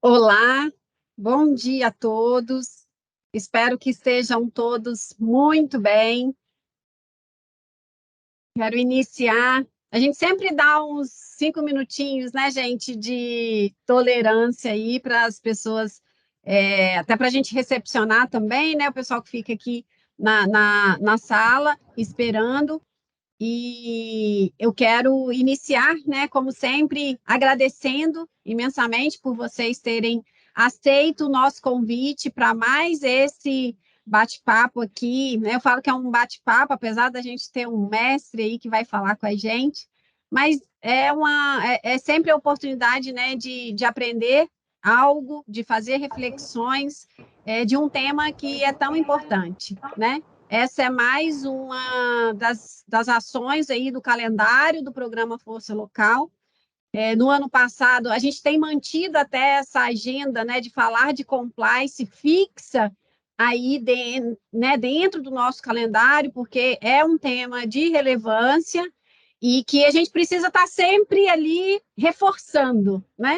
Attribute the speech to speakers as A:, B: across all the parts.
A: Olá, bom dia a todos. Espero que estejam todos muito bem. Quero iniciar. A gente sempre dá uns 5 minutinhos, né, gente, de tolerância aí para as pessoas, até para a gente recepcionar também, né, o pessoal que fica aqui na sala esperando. E eu quero iniciar, né, como sempre, agradecendo imensamente por vocês terem aceito o nosso convite para mais esse bate-papo aqui, né? Eu falo que é um bate-papo, apesar da gente ter um mestre aí que vai falar com a gente, mas é sempre a oportunidade, né, de aprender algo, de fazer reflexões, de um tema que é tão importante, né? Essa é mais uma das ações aí do calendário do programa Força Local. No ano passado, a gente tem mantido até essa agenda, né, de falar de compliance fixa aí né, dentro do nosso calendário, porque é um tema de relevância e que a gente precisa estar sempre ali reforçando, né?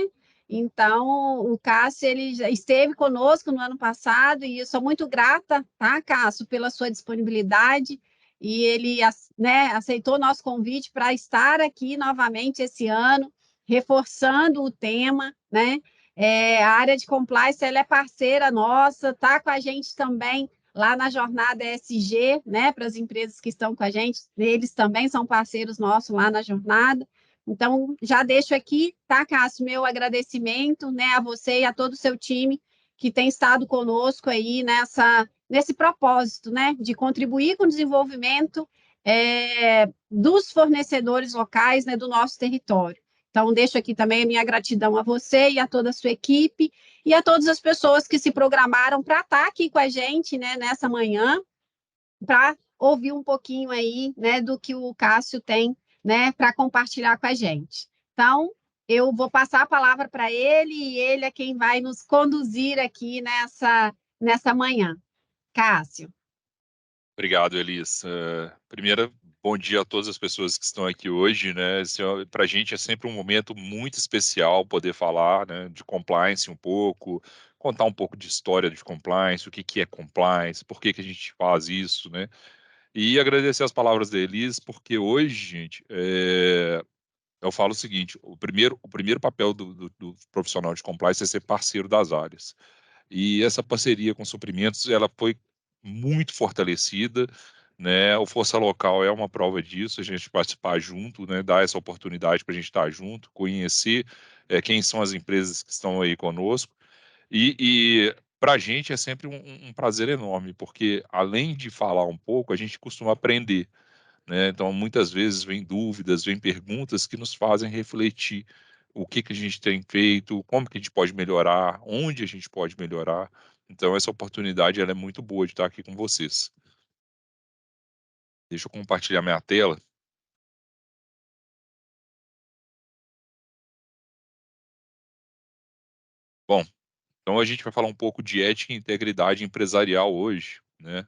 A: Então, o Cássio, ele já esteve conosco no ano passado e eu sou muito grata, tá, Cássio, pela sua disponibilidade e ele, né, aceitou nosso convite para estar aqui novamente esse ano, reforçando o tema, né? A área de compliance, ela é parceira nossa, tá com a gente também lá na jornada ESG, né, para as empresas que estão com a gente, eles também são parceiros nossos lá na jornada. Então, já deixo aqui, tá, Cássio, meu agradecimento, né, a você e a todo o seu time que tem estado conosco aí nesse propósito, né, de contribuir com o desenvolvimento dos fornecedores locais, né, do nosso território. Então, deixo aqui também a minha gratidão a você e a toda a sua equipe e a todas as pessoas que se programaram para estar aqui com a gente, né, nessa manhã, para ouvir um pouquinho aí, né, do que o Cássio tem, né, para compartilhar com a gente. Então, eu vou passar a palavra para ele e ele é quem vai nos conduzir aqui nessa manhã. Cássio.
B: Obrigado, Elis. Primeiro, bom dia a todas as pessoas que estão aqui hoje, né? Para a gente é sempre um momento muito especial poder falar, né, de compliance um pouco, contar um pouco de história de compliance, o que que é compliance, por que que a gente faz isso, né? E agradecer as palavras da Elis, porque hoje, gente, eu falo o seguinte: o primeiro papel do profissional de compliance é ser parceiro das áreas. E essa parceria com suprimentos, ela foi muito fortalecida, né? O Força Local é uma prova disso, a gente participar junto, né? Dar essa oportunidade para a gente estar junto, conhecer quem são as empresas que estão aí conosco. E para a gente é sempre um prazer enorme, porque além de falar um pouco, a gente costuma aprender, né? Então, muitas vezes vem dúvidas, vem perguntas que nos fazem refletir o que que a gente tem feito, como que a gente pode melhorar, onde a gente pode melhorar. Então, essa oportunidade ela é muito boa de estar aqui com vocês. Deixa eu compartilhar minha tela. Bom, então a gente vai falar um pouco de ética e integridade empresarial hoje, né?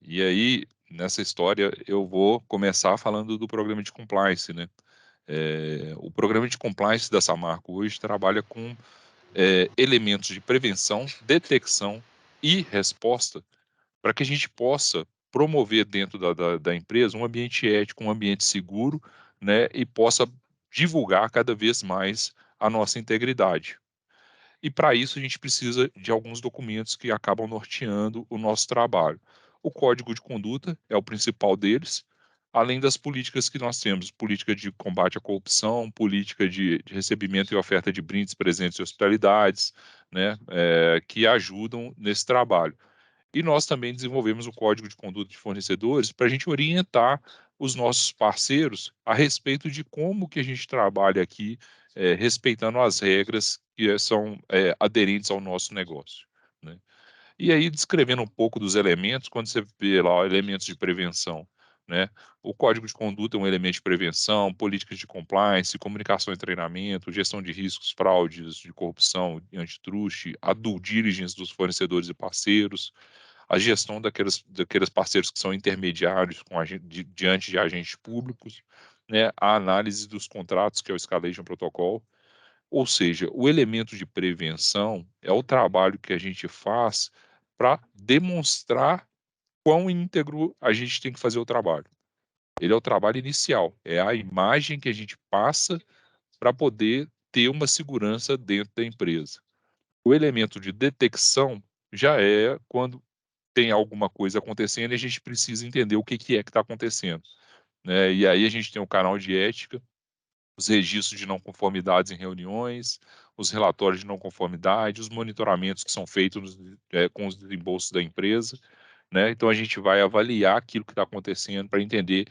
B: E aí, nessa história, eu vou começar falando do programa de compliance, né? O programa de compliance da Samarco hoje trabalha com elementos de prevenção, detecção e resposta para que a gente possa promover dentro da empresa um ambiente ético, um ambiente seguro, né, e possa divulgar cada vez mais a nossa integridade. E para isso a gente precisa de alguns documentos que acabam norteando o nosso trabalho. O código de conduta é o principal deles, além das políticas que nós temos, política de combate à corrupção, política de recebimento e oferta de brindes, presentes e hospitalidades, né, que ajudam nesse trabalho. E nós também desenvolvemos o código de conduta de fornecedores para a gente orientar os nossos parceiros a respeito de como que a gente trabalha aqui, respeitando as regras que são aderentes ao nosso negócio, né? E aí, descrevendo um pouco dos elementos, quando você vê lá elementos de prevenção, né? O código de conduta é um elemento de prevenção, políticas de compliance, comunicação e treinamento, gestão de riscos, fraudes, de corrupção e antitruste, a due diligence dos fornecedores e parceiros, a gestão daqueles parceiros que são intermediários diante de agentes públicos, né? A análise dos contratos, que é o Escalation Protocol, Ou seja, o elemento de prevenção é o trabalho que a gente faz para demonstrar quão íntegro a gente tem que fazer o trabalho. Ele é o trabalho inicial, é a imagem que a gente passa para poder ter uma segurança dentro da empresa. O elemento de detecção já é quando tem alguma coisa acontecendo e a gente precisa entender o que que é que está acontecendo, né? E aí a gente tem o canal de ética, os registros de não conformidades em reuniões, os relatórios de não conformidade, os monitoramentos que são feitos com os desembolsos da empresa, né? Então a gente vai avaliar aquilo que está acontecendo para entender,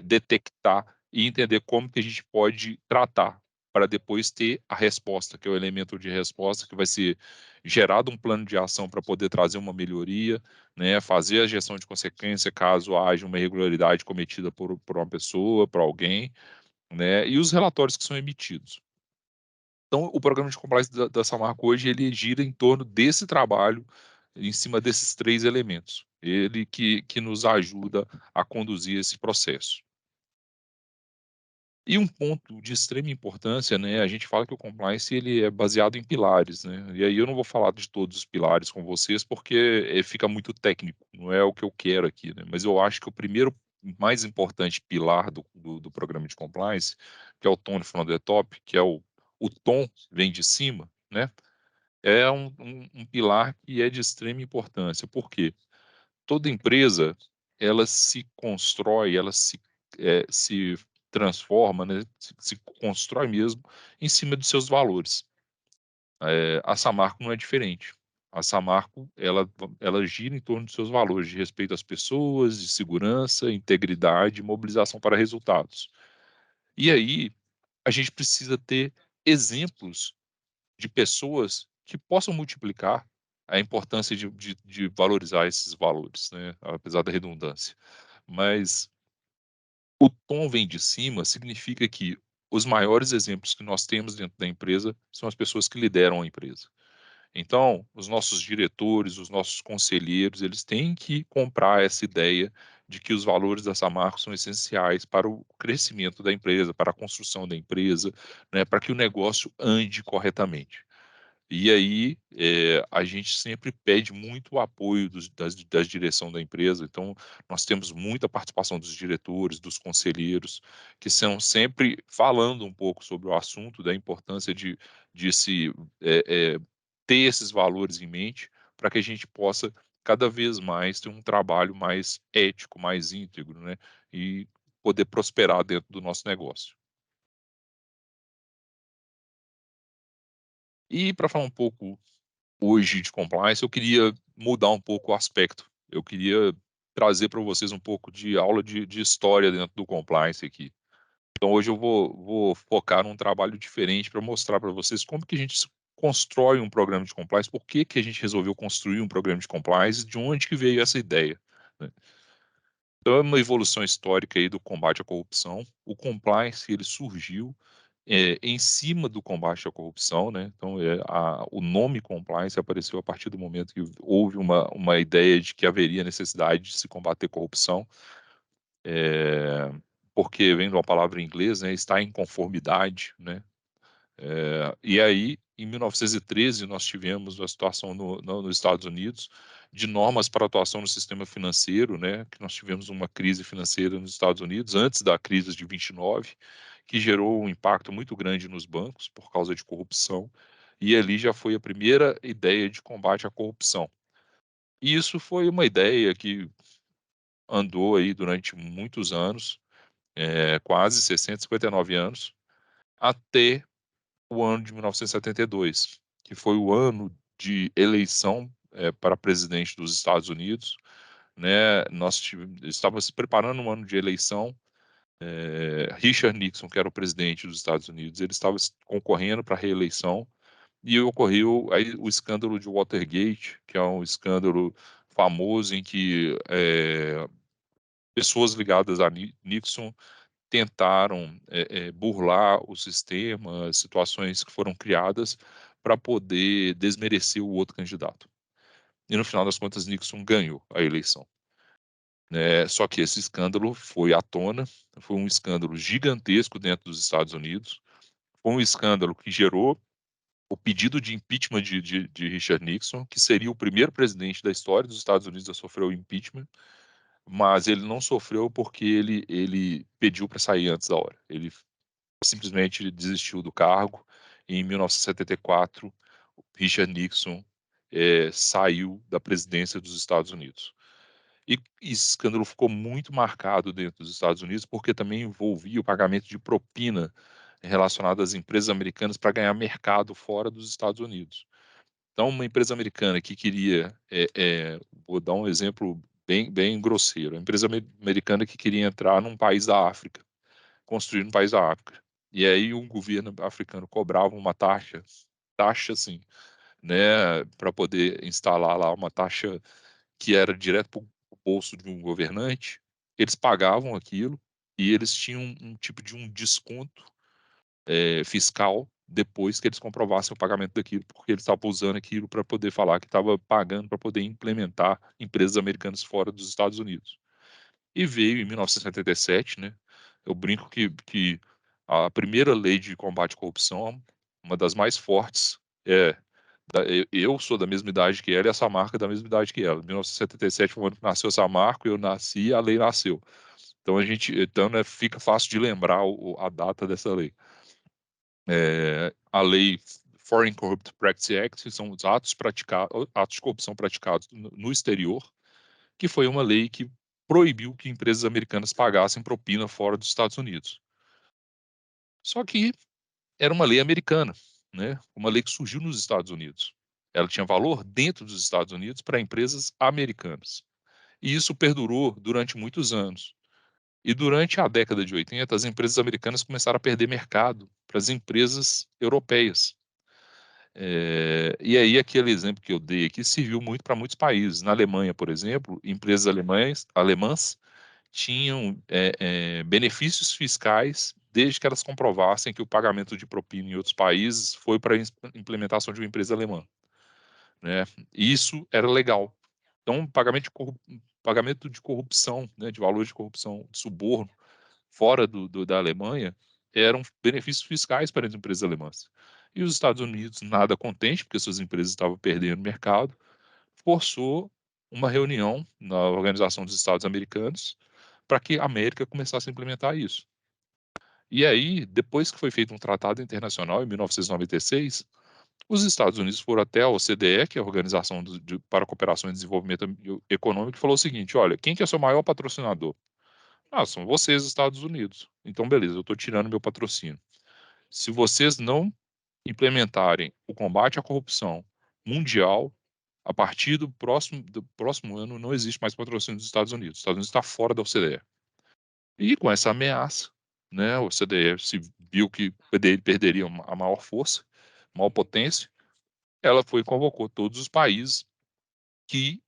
B: detectar e entender como que a gente pode tratar, para depois ter a resposta, que é o elemento de resposta, que vai ser gerado um plano de ação para poder trazer uma melhoria, né? Fazer a gestão de consequência caso haja uma irregularidade cometida por uma pessoa, por alguém, né? E os relatórios que são emitidos. Então, o programa de compliance da Samarco hoje, ele gira em torno desse trabalho, em cima desses 3 elementos. Ele que nos ajuda a conduzir esse processo. E um ponto de extrema importância, né, a gente fala que o compliance ele é baseado em pilares, né, e aí eu não vou falar de todos os pilares com vocês, porque, fica muito técnico, não é o que eu quero aqui, né, mas eu acho que o primeiro mais importante pilar do programa de compliance, que é o Tone from the Top, que é o tom vem de cima, né, é um pilar que é de extrema importância. Por quê? Toda empresa, ela se constrói, ela se transforma, né, se constrói mesmo em cima de seus valores. A Samarco não é diferente. A Samarco, ela gira em torno de seus valores de respeito às pessoas, de segurança, integridade e mobilização para resultados. E aí, a gente precisa ter exemplos de pessoas que possam multiplicar a importância de valorizar esses valores, né, apesar da redundância. Mas o tom vem de cima significa que os maiores exemplos que nós temos dentro da empresa são as pessoas que lideram a empresa. Então, os nossos diretores, os nossos conselheiros, eles têm que comprar essa ideia de que os valores da Samarco são essenciais para o crescimento da empresa, para a construção da empresa, né, para que o negócio ande corretamente. E aí, a gente sempre pede muito o apoio das direção da empresa, então nós temos muita participação dos diretores, dos conselheiros, que são sempre falando um pouco sobre o assunto, da importância de se, eh ter esses valores em mente, para que a gente possa cada vez mais ter um trabalho mais ético, mais íntegro, né, e poder prosperar dentro do nosso negócio. E para falar um pouco hoje de compliance, eu queria mudar um pouco o aspecto. Eu queria trazer para vocês um pouco de aula de história dentro do compliance aqui. Então hoje eu vou focar num trabalho diferente para mostrar para vocês como que a gente constrói um programa de compliance, por que que a gente resolveu construir um programa de compliance, de onde que veio essa ideia, né. Então é uma evolução histórica aí do combate à corrupção. O compliance ele surgiu em cima do combate à corrupção, né, então, o nome compliance apareceu a partir do momento que houve uma ideia de que haveria necessidade de se combater corrupção, eh, porque vem de uma palavra em inglês, né, estar em conformidade, né, e aí, em 1913, nós tivemos a situação nos Estados Unidos, de normas para atuação no sistema financeiro, né, que nós tivemos uma crise financeira nos Estados Unidos, antes da crise de 29, que gerou um impacto muito grande nos bancos, por causa de corrupção, e ali já foi a primeira ideia de combate à corrupção. E isso foi uma ideia que andou aí durante muitos anos, quase 60, 59 anos, até o ano de 1972, que foi o ano de eleição, para presidente dos Estados Unidos, né, nós estava se preparando um ano de eleição, Richard Nixon, que era o presidente dos Estados Unidos, ele estava concorrendo para a reeleição, e ocorreu aí o escândalo de Watergate, que é um escândalo famoso em que, pessoas ligadas a Nixon tentaram, burlar o sistema, situações que foram criadas para poder desmerecer o outro candidato. E no final das contas, Nixon ganhou a eleição, né. Só que esse escândalo foi à tona, foi um escândalo gigantesco dentro dos Estados Unidos, foi um escândalo que gerou o pedido de impeachment de Richard Nixon, que seria o primeiro presidente da história dos Estados Unidos a sofrer o impeachment, mas ele não sofreu porque ele pediu para sair antes da hora. Ele simplesmente desistiu do cargo. E em 1974, Richard Nixon saiu da presidência dos Estados Unidos. E esse escândalo ficou muito marcado dentro dos Estados Unidos porque também envolvia o pagamento de propina relacionado às empresas americanas para ganhar mercado fora dos Estados Unidos. Então, uma empresa americana que queria, vou dar um exemplo bem grosseiro, uma empresa americana que queria entrar num país da África, construir um país da África. E aí um governo africano cobrava uma taxa assim, né, para poder instalar lá uma taxa que era direto para o bolso de um governante. Eles pagavam aquilo e eles tinham um tipo de um desconto fiscal depois que eles comprovassem o pagamento daquilo, porque eles estavam usando aquilo para poder falar que estava pagando para poder implementar empresas americanas fora dos Estados Unidos. E veio em 1977, né? Eu brinco que a primeira lei de combate à corrupção, uma das mais fortes, eu sou da mesma idade que ela e essa marca é da mesma idade que ela. 1977 foi o ano que nasceu essa marca, eu nasci e a lei nasceu. Então, né, fica fácil de lembrar a data dessa lei. A lei Foreign Corrupt Practices Act são os atos de corrupção praticados no exterior, que foi uma lei que proibiu que empresas americanas pagassem propina fora dos Estados Unidos. Só que era uma lei americana, né? Uma lei que surgiu nos Estados Unidos. Ela tinha valor dentro dos Estados Unidos para empresas americanas. E isso perdurou durante muitos anos. E durante a década de 80, as empresas americanas começaram a perder mercado para as empresas europeias. E aí, aquele exemplo que eu dei aqui serviu muito para muitos países. Na Alemanha, por exemplo, empresas alemãs tinham benefícios fiscais desde que elas comprovassem que o pagamento de propina em outros países foi para a implementação de uma empresa alemã, né? E isso era legal. Então, pagamento de corrupção, né, de valor de corrupção, de suborno, fora da Alemanha, eram benefícios fiscais para as empresas alemãs. E os Estados Unidos, nada contente, porque suas empresas estavam perdendo mercado, forçou uma reunião na Organização dos Estados Americanos para que a América começasse a implementar isso. E aí, depois que foi feito um tratado internacional, em 1996, os Estados Unidos foram até a OCDE, que é a Organização para a Cooperação e Desenvolvimento Econômico, e falou o seguinte: olha, quem que é seu maior patrocinador? Ah, são vocês, Estados Unidos. Então, beleza, eu estou tirando meu patrocínio. Se vocês não implementarem o combate à corrupção mundial, a partir do próximo ano não existe mais patrocínio dos Estados Unidos. Os Estados Unidos está fora da OCDE. E com essa ameaça, né, a OCDE se viu que perderia a maior força, a maior potência, ela foi e convocou todos os países que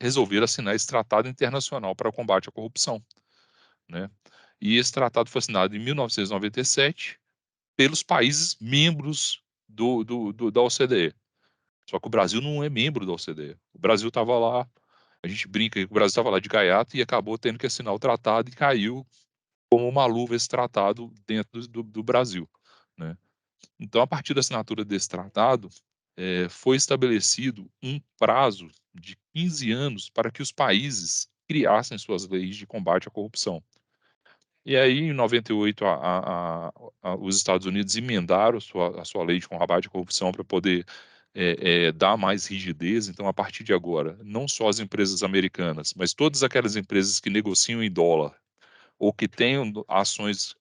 B: resolveram assinar esse tratado internacional para o combate à corrupção, né? E esse tratado foi assinado em 1997 pelos países membros da OCDE. Só que o Brasil não é membro da OCDE. O Brasil estava lá, a gente brinca que o Brasil estava lá de gaiato e acabou tendo que assinar o tratado e caiu como uma luva esse tratado dentro do Brasil, né? Então, a partir da assinatura desse tratado, foi estabelecido um prazo de 15 anos para que os países criassem suas leis de combate à corrupção. E aí, em 98, os Estados Unidos emendaram a sua lei de combate à corrupção para poder dar mais rigidez. Então, a partir de agora, não só as empresas americanas, mas todas aquelas empresas que negociam em dólar ou que tenham ações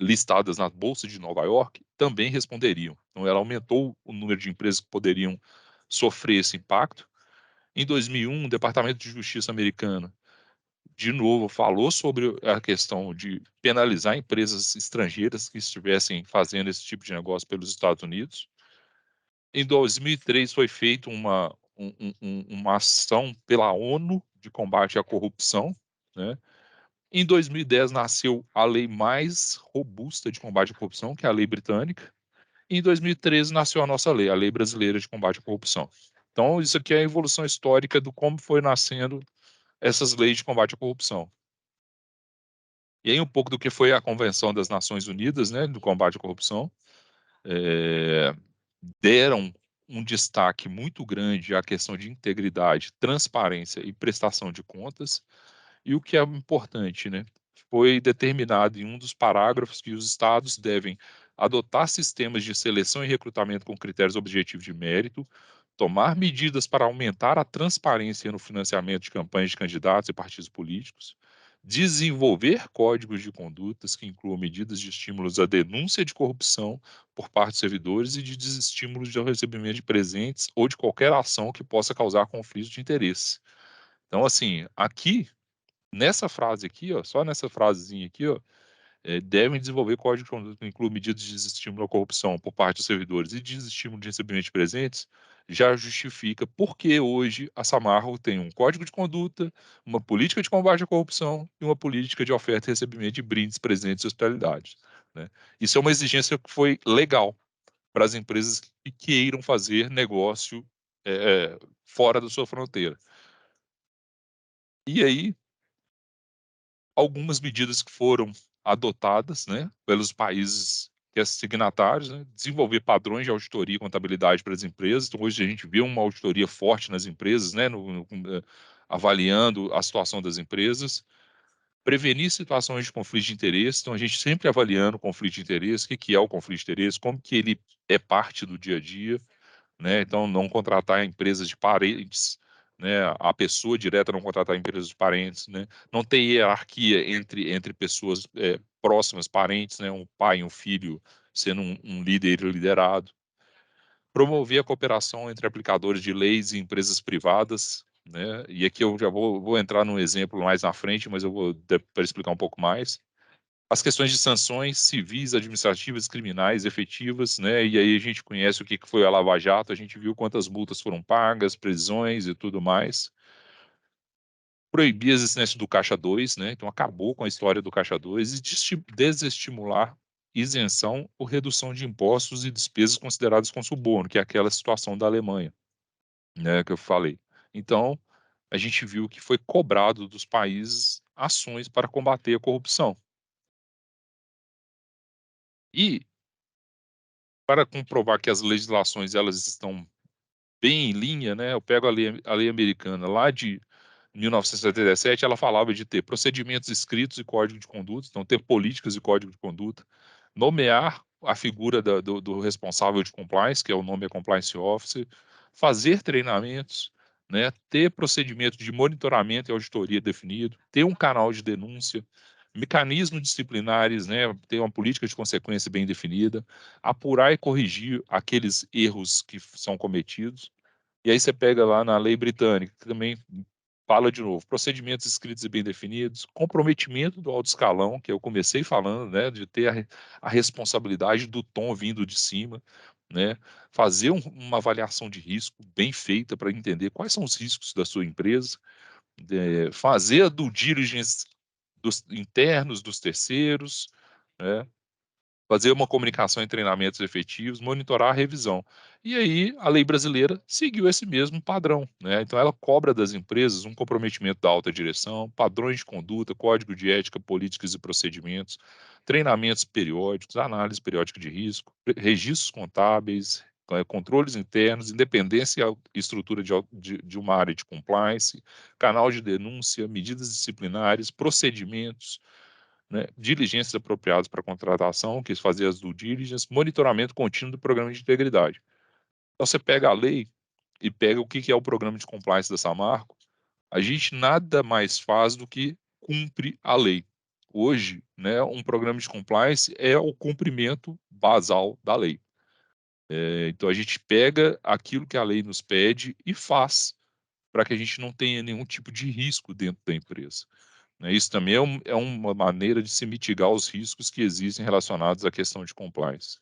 B: listadas na Bolsa de Nova York, também responderiam. Então, ela aumentou o número de empresas que poderiam sofrer esse impacto. Em 2001, o Departamento de Justiça americano, de novo, falou sobre a questão de penalizar empresas estrangeiras que estivessem fazendo esse tipo de negócio pelos Estados Unidos. Em 2003, foi feita uma ação pela ONU de combate à corrupção, né? Em 2010, nasceu a lei mais robusta de combate à corrupção, que é a lei britânica. Em 2013, nasceu a nossa lei, a Lei Brasileira de Combate à Corrupção. Então, isso aqui é a evolução histórica do como foi nascendo essas leis de combate à corrupção. E aí um pouco do que foi a Convenção das Nações Unidas, né, do combate à corrupção, deram um destaque muito grande à questão de integridade, transparência e prestação de contas. E o que é importante, né, foi determinado em um dos parágrafos que os estados devem adotar sistemas de seleção e recrutamento com critérios objetivos de mérito, tomar medidas para aumentar a transparência no financiamento de campanhas de candidatos e partidos políticos, desenvolver códigos de condutas que incluam medidas de estímulos à denúncia de corrupção por parte dos servidores e de desestímulos de recebimento de presentes ou de qualquer ação que possa causar conflito de interesse. Então, assim, aqui, nessa frase aqui, ó, só nessa frasezinha aqui, ó, devem desenvolver código de conduta que inclua medidas de desestímulo à corrupção por parte dos servidores e desestímulo de recebimento de presentes, já justifica por que hoje a Samarco tem um código de conduta, uma política de combate à corrupção e uma política de oferta e recebimento de brindes, presentes e hospitalidades, né? Isso é uma exigência que foi legal para as empresas que queiram fazer negócio fora da sua fronteira. E aí, algumas medidas que foram adotadas, né, pelos países que são signatários, né, desenvolver padrões de auditoria e contabilidade para as empresas. Então, hoje a gente vê uma auditoria forte nas empresas, né, avaliando a situação das empresas. Prevenir situações de conflito de interesse. Então, a gente sempre avaliando o conflito de interesse, o que que é o conflito de interesse, como que ele é parte do dia a dia, né? Então, não contratar empresas de parentes, né? A pessoa direta não contratar empresas de parentes, né? Não ter hierarquia entre pessoas próximas, parentes, né? Um pai e um filho sendo um líder e liderado. Promover a cooperação entre aplicadores de leis e empresas privadas, né? E aqui eu já vou entrar num exemplo mais na frente, mas eu vou para explicar um pouco mais. As questões de sanções civis, administrativas, criminais, efetivas, né? E aí a gente conhece o que foi a Lava Jato, a gente viu quantas multas foram pagas, prisões e tudo mais. Proibir a existência do Caixa 2, né? Então acabou com a história do Caixa 2 e desestimular isenção ou redução de impostos e despesas consideradas com suborno, que é aquela situação da Alemanha, né, que eu falei. Então, a gente viu que foi cobrado dos países ações para combater a corrupção. E para comprovar que as legislações elas estão bem em linha, né? Eu pego a lei americana lá de 1977, ela falava de ter procedimentos escritos e código de conduta, então ter políticas e código de conduta, nomear a figura do responsável de compliance, que é o nome é compliance officer, fazer treinamentos, né? Ter procedimento de monitoramento e auditoria definido, ter um canal de denúncia, mecanismos disciplinares, né? Ter uma política de consequência bem definida, apurar e corrigir aqueles erros que são cometidos. E aí você pega lá na lei britânica, que também fala de novo, procedimentos escritos e bem definidos, comprometimento do alto escalão, que eu comecei falando, né, de ter a responsabilidade do tom vindo de cima, né, fazer uma avaliação de risco bem feita para entender quais são os riscos da sua empresa, fazer a due diligence dos internos, dos terceiros, né, fazer uma comunicação em treinamentos efetivos, monitorar a revisão. E aí a lei brasileira seguiu esse mesmo padrão, né? Então ela cobra das empresas um comprometimento da alta direção, padrões de conduta, código de ética, políticas e procedimentos, treinamentos periódicos, análise periódica de risco, registros contábeis, controles internos, independência e estrutura de uma área de compliance, canal de denúncia, medidas disciplinares, procedimentos, né, diligências apropriadas para contratação, que fazer as due diligence, monitoramento contínuo do programa de integridade. Então, você pega a lei e pega o que é o programa de compliance da Samarco, a gente nada mais faz do que cumpre a lei. Hoje, né, um programa de compliance é o cumprimento basal da lei. Então, a gente pega aquilo que a lei nos pede e faz, para que a gente não tenha nenhum tipo de risco dentro da empresa, né? Isso também é uma maneira de se mitigar os riscos que existem relacionados à questão de compliance.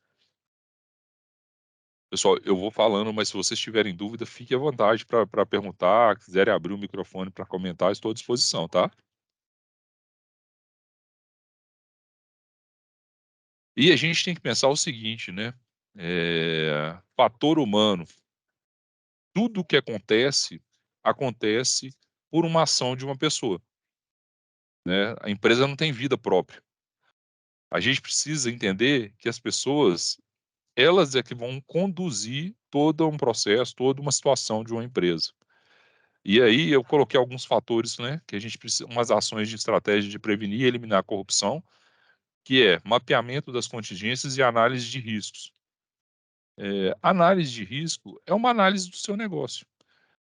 B: Pessoal, eu vou falando, mas se vocês tiverem dúvida, fique à vontade para perguntar, quiserem abrir o microfone para comentar, estou à disposição, tá? E a gente tem que pensar o seguinte, né? Fator humano. Tudo que acontece por uma ação de uma pessoa. né? A empresa não tem vida própria. A gente precisa entender que as pessoas, elas é que vão conduzir todo um processo, toda uma situação de uma empresa. E aí eu coloquei alguns fatores, né, que a gente precisa, umas ações de estratégia de prevenir e eliminar a corrupção, que é mapeamento das contingências e análise de riscos. Análise de risco é uma análise do seu negócio.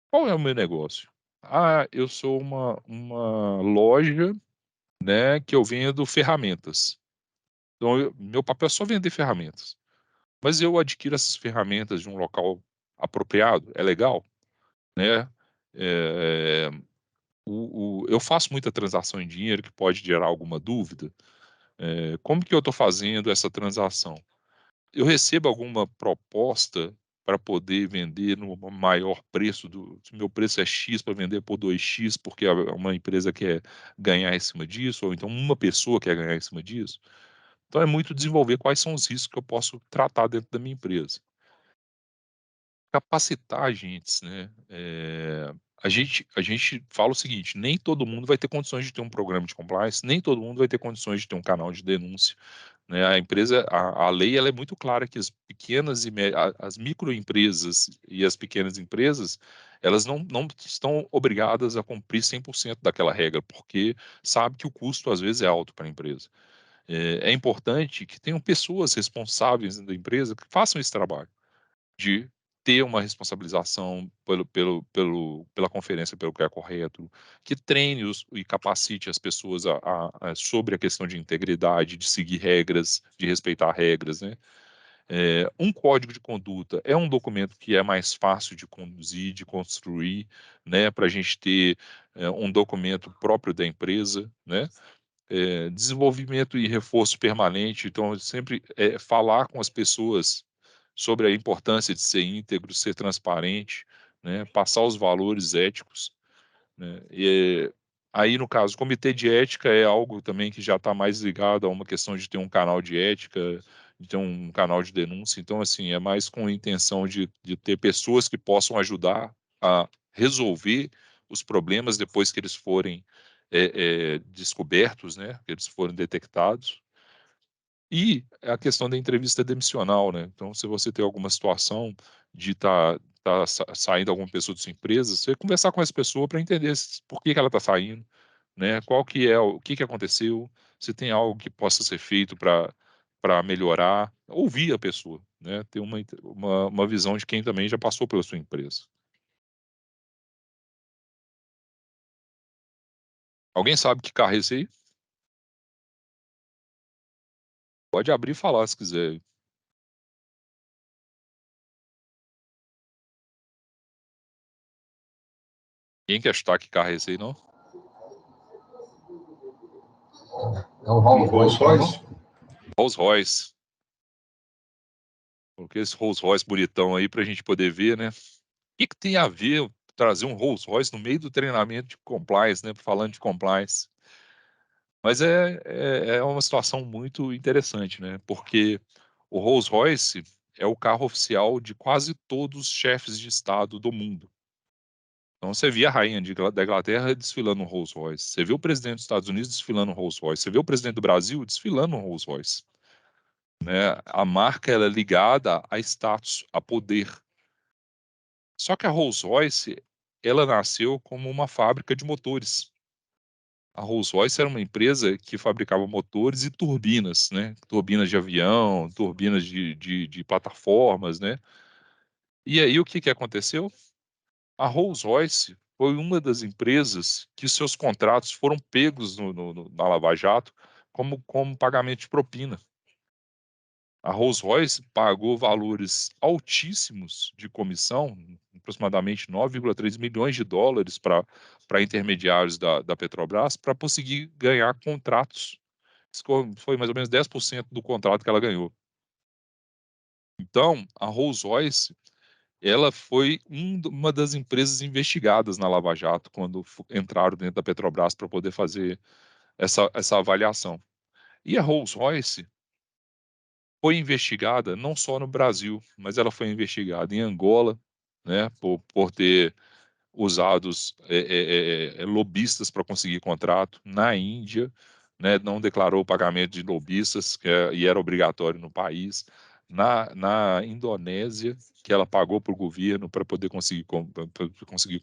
B: Qual é o meu negócio? Ah, eu sou uma loja, né, que eu vendo ferramentas. Então, meu papel é só vender ferramentas. Mas eu adquiro essas ferramentas de um local apropriado, é legal, né? É, eu faço muita transação em dinheiro que pode gerar alguma dúvida. Como que eu estou fazendo essa transação? Eu recebo alguma proposta para poder vender no maior preço se meu preço é X para vender por 2x, porque uma empresa quer ganhar em cima disso, ou então uma pessoa quer ganhar em cima disso. Então é muito desenvolver quais são os riscos que eu posso tratar dentro da minha empresa. Capacitar agentes, né? A gente fala o seguinte: nem todo mundo vai ter condições de ter um programa de compliance, nem todo mundo vai ter condições de ter um canal de denúncia, né? A empresa, a lei, ela é muito clara que as pequenas as microempresas e as pequenas empresas, elas não estão obrigadas a cumprir 100% daquela regra, porque sabe que o custo às vezes é alto para a empresa. É importante que tenham pessoas responsáveis da empresa que façam esse trabalho de ter uma responsabilização pela conferência, pelo que é correto, que treine e capacite as pessoas sobre a questão de integridade, de seguir regras, de respeitar regras, né? Um código de conduta é um documento que é mais fácil de conduzir, de construir, né? Para a gente ter um documento próprio da empresa, né? Desenvolvimento e reforço permanente. Então, sempre falar com as pessoas sobre a importância de ser íntegro, ser transparente, né, passar os valores éticos, né, aí, no caso, o comitê de ética é algo também que já está mais ligado a uma questão de ter um canal de ética, de ter um canal de denúncia. Então, assim, é mais com a intenção de ter pessoas que possam ajudar a resolver os problemas depois que eles forem descobertos, né, que eles forem detectados. E a questão da entrevista demissional, né? Então, se você tem alguma situação de saindo alguma pessoa da sua empresa, você conversar com essa pessoa para entender por que ela está saindo, né? Qual que é o que aconteceu, se tem algo que possa ser feito para melhorar, ouvir a pessoa, né? Ter uma visão de quem também já passou pela sua empresa. Alguém sabe que carro é esse aí? Pode abrir e falar se quiser. Ninguém quer chutar que carro é esse aí, não?
C: É o Rolls Royce.
B: Rolls Royce. Coloquei esse Rolls Royce bonitão aí para a gente poder ver, né? O que tem a ver trazer um Rolls Royce no meio do treinamento de compliance, né? Falando de compliance. Mas é uma situação muito interessante, né? Porque o Rolls Royce é o carro oficial de quase todos os chefes de Estado do mundo. Então você via a rainha da Inglaterra desfilando um Rolls Royce. Você vê o presidente dos Estados Unidos desfilando um Rolls Royce. Você vê o presidente do Brasil desfilando um Rolls Royce. Né? A marca ela é ligada a status, a poder. Só que a Rolls-Royce, ela nasceu como uma fábrica de motores. A Rolls-Royce era uma empresa que fabricava motores e turbinas, né? Turbinas de avião, turbinas de plataformas, né? E aí o que que aconteceu? A Rolls-Royce foi uma das empresas que seus contratos foram pegos na Lava Jato como pagamento de propina. A Rolls-Royce pagou valores altíssimos de comissão, aproximadamente 9,3 milhões de dólares para intermediários da Petrobras, para conseguir ganhar contratos. Isso foi mais ou menos 10% do contrato que ela ganhou. Então, a Rolls-Royce, ela foi uma das empresas investigadas na Lava Jato, quando entraram dentro da Petrobras para poder fazer essa avaliação. E a Rolls-Royce foi investigada não só no Brasil, mas ela foi investigada em Angola, né, por ter usados lobistas para conseguir contrato. Na Índia, né, não declarou o pagamento de lobistas, e era obrigatório no país. Na Indonésia, que ela pagou para o governo para poder conseguir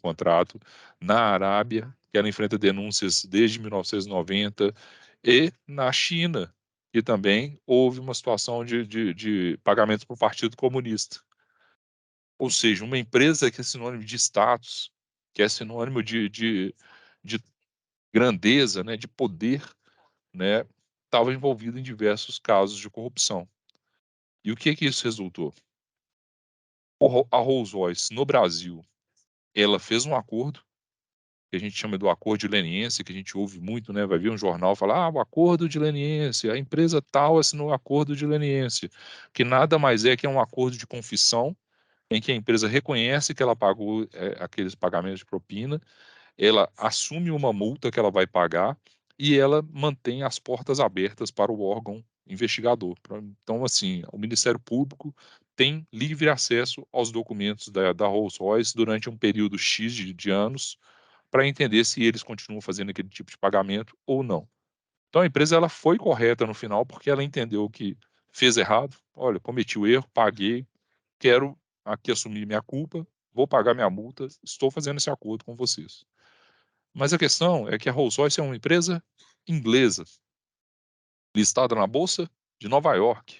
B: contrato. Na Arábia, que ela enfrenta denúncias desde 1990. E na China, que também houve uma situação de pagamentos para o Partido Comunista. Ou seja, uma empresa que é sinônimo de status, que é sinônimo de grandeza, né, de poder, né, estava envolvida em diversos casos de corrupção. E o que isso resultou? A Rolls-Royce, no Brasil, ela fez um acordo, que a gente chama do acordo de leniência, que a gente ouve muito, né? Vai vir um jornal falar, o acordo de leniência, a empresa tal assinou o acordo de leniência, que nada mais é que um acordo de confissão, em que a empresa reconhece que ela pagou aqueles pagamentos de propina, ela assume uma multa que ela vai pagar e ela mantém as portas abertas para o órgão investigador. Então, assim, o Ministério Público tem livre acesso aos documentos da Rolls-Royce durante um período X de anos para entender se eles continuam fazendo aquele tipo de pagamento ou não. Então, a empresa ela foi correta no final porque ela entendeu que fez errado. Olha, cometi o erro, paguei, quero aqui assumir minha culpa, vou pagar minha multa, estou fazendo esse acordo com vocês. Mas a questão é que a Rolls-Royce é uma empresa inglesa, listada na Bolsa de Nova York.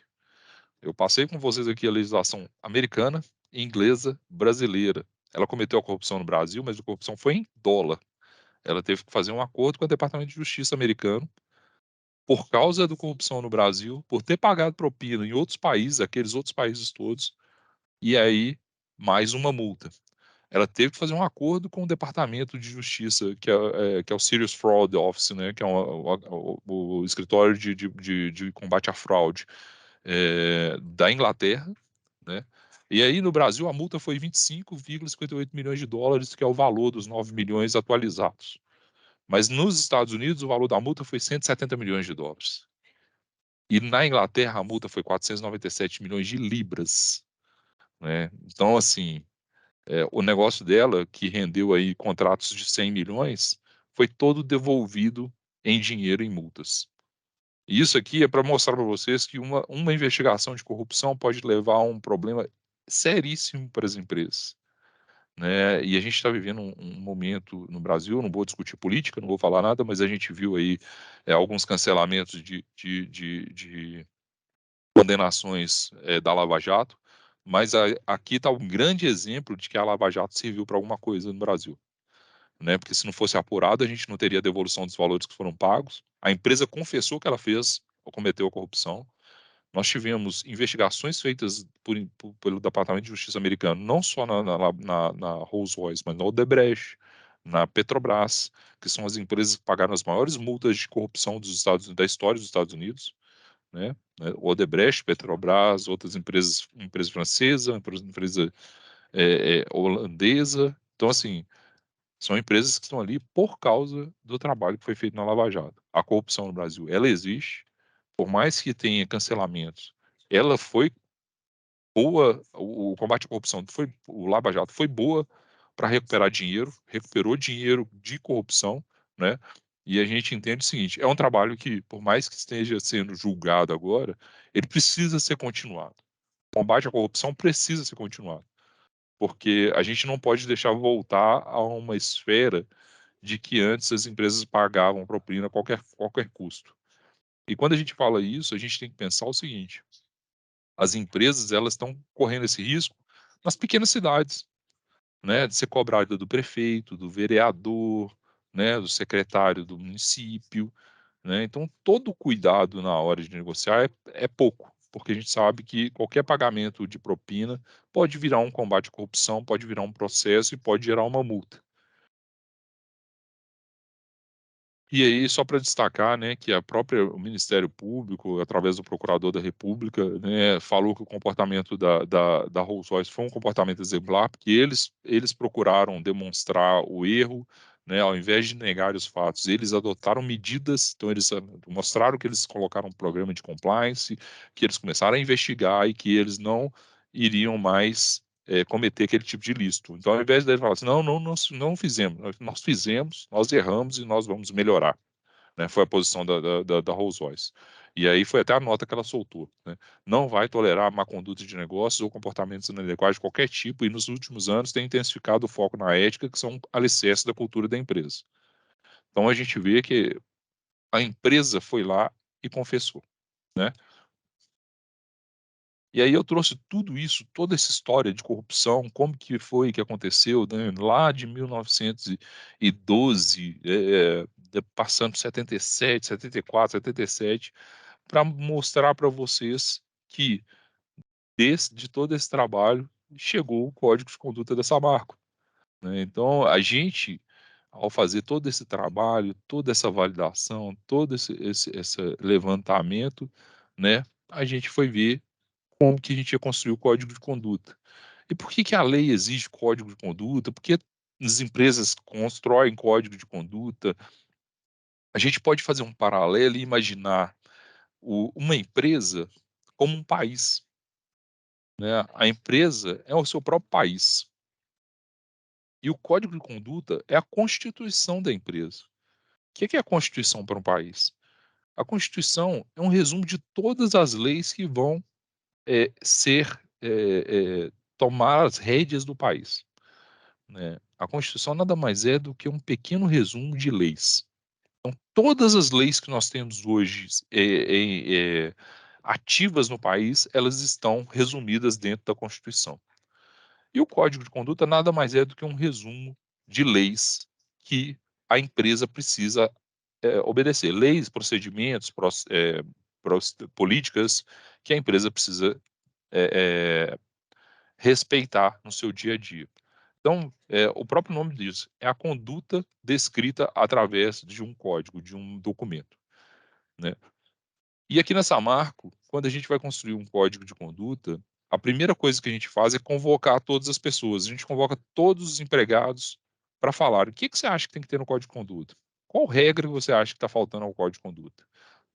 B: Eu passei com vocês aqui a legislação americana, inglesa, brasileira. Ela cometeu a corrupção no Brasil, mas a corrupção foi em dólar. Ela teve que fazer um acordo com o Departamento de Justiça americano por causa da corrupção no Brasil, por ter pagado propina em outros países, aqueles outros países todos, e aí mais uma multa. Ela teve que fazer um acordo com o Departamento de Justiça, que é o Serious Fraud Office, né, que é o escritório de combate à fraude da Inglaterra, né? E aí no Brasil a multa foi 25,58 milhões de dólares, que é o valor dos 9 milhões atualizados. Mas nos Estados Unidos o valor da multa foi 170 milhões de dólares. E na Inglaterra a multa foi 497 milhões de libras, né? Então, assim, o negócio dela, que rendeu aí contratos de 100 milhões, foi todo devolvido em dinheiro em multas. E isso aqui é para mostrar para vocês que uma investigação de corrupção pode levar a um problema seríssimo para as empresas, né? E a gente está vivendo um momento no Brasil, não vou discutir política, não vou falar nada, mas a gente viu aí alguns cancelamentos de condenações da Lava Jato, mas aqui está um grande exemplo de que a Lava Jato serviu para alguma coisa no Brasil, né? Porque se não fosse apurado, a gente não teria a devolução dos valores que foram pagos. A empresa confessou que ela fez ou cometeu a corrupção. Nós tivemos investigações feitas pelo Departamento de Justiça americano, não só na Rolls-Royce, mas na Odebrecht, na Petrobras, que são as empresas que pagaram as maiores multas de corrupção da história dos Estados Unidos, né? Odebrecht, Petrobras, outras empresas, uma empresa francesa, uma empresa holandesa. Então, assim, são empresas que estão ali por causa do trabalho que foi feito na Lava Jato. A corrupção no Brasil, ela existe, por mais que tenha cancelamentos, ela foi boa, o combate à corrupção, o Lava Jato foi boa para recuperar dinheiro, recuperou dinheiro de corrupção, né? E a gente entende o seguinte, é um trabalho que, por mais que esteja sendo julgado agora, ele precisa ser continuado. O combate à corrupção precisa ser continuado, porque a gente não pode deixar voltar a uma esfera de que antes as empresas pagavam propina a qualquer custo. E quando a gente fala isso, a gente tem que pensar o seguinte, as empresas elas estão correndo esse risco nas pequenas cidades, né, de ser cobrada do prefeito, do vereador, né, do secretário do município, né? Então todo cuidado na hora de negociar é pouco, porque a gente sabe que qualquer pagamento de propina pode virar um combate à corrupção, pode virar um processo e pode gerar uma multa. E aí, só para destacar, né, que o Ministério Público, através do Procurador da República, né, falou que o comportamento da Rolls-Royce foi um comportamento exemplar, porque eles procuraram demonstrar o erro, né, ao invés de negar os fatos, eles adotaram medidas, então eles mostraram que eles colocaram um programa de compliance, que eles começaram a investigar e que eles não iriam mais cometer aquele tipo de ilícito. Então, ao invés dele falar assim, não, não fizemos, nós fizemos, nós erramos e nós vamos melhorar. Né? Foi a posição da Rolls-Royce. E aí foi até a nota que ela soltou. Né? Não vai tolerar má conduta de negócios ou comportamentos inadequados de qualquer tipo, e nos últimos anos tem intensificado o foco na ética, que são alicerces da cultura da empresa. Então a gente vê que a empresa foi lá e confessou. Né? E aí eu trouxe tudo isso, toda essa história de corrupção, como que foi que aconteceu, né? Lá de 1912, passando 77, 74, 77, para mostrar para vocês que, de todo esse trabalho, chegou o código de conduta da Samarco. Né? Então, a gente, ao fazer todo esse trabalho, toda essa validação, todo esse levantamento, né, a gente foi ver como que a gente ia construir o código de conduta. E por que a lei exige código de conduta? Por que as empresas constroem código de conduta? A gente pode fazer um paralelo e imaginar uma empresa como um país. Né? A empresa é o seu próprio país. E o código de conduta é a constituição da empresa. O que é a constituição para um país? A constituição é um resumo de todas as leis que vão tomar as rédeas do país. Né? A Constituição nada mais é do que um pequeno resumo de leis. Então, todas as leis que nós temos hoje ativas no país, elas estão resumidas dentro da Constituição. E o Código de Conduta nada mais é do que um resumo de leis que a empresa precisa obedecer. Leis, procedimentos, políticas que a empresa precisa respeitar no seu dia a dia. Então, o próprio nome diz, é a conduta descrita através de um código, de um documento. Né? E aqui na Samarco, quando a gente vai construir um código de conduta, a primeira coisa que a gente faz é convocar todas as pessoas. A gente convoca todos os empregados para falar o que você acha que tem que ter no código de conduta? Qual regra você acha que está faltando ao código de conduta?